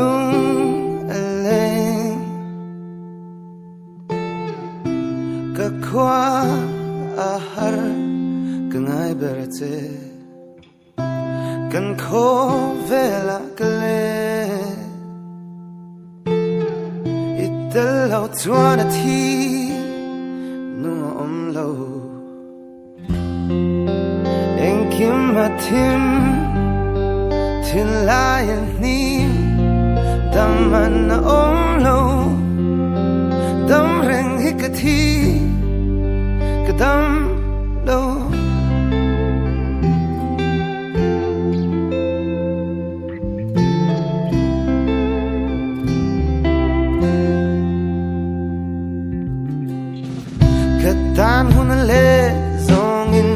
lung aleng ka kwa ahar kangai berce kan ko vela kale itel tuana ti nu lo en kim matim tin lion ni daman na lo dam reng hikati kadam lo katan hun le zongin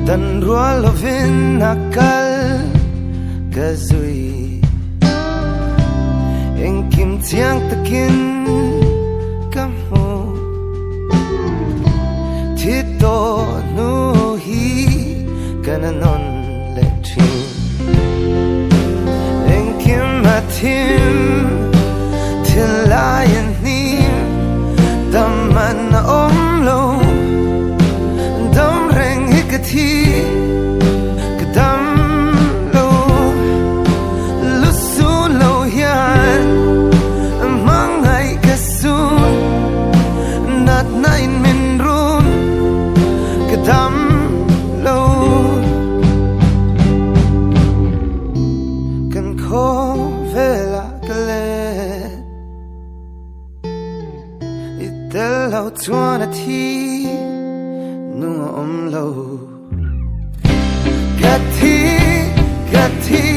dan rua lovin nakal kazui eng kim tiang takin kamu tito nu hi kananon letrin eng kim matim tilayan ni daman na lo dam reng hikati kadam lo lusu lo yan mangai kasun nat nain min run kadam lo kan ko vela kale itel tuana ti nu lo gati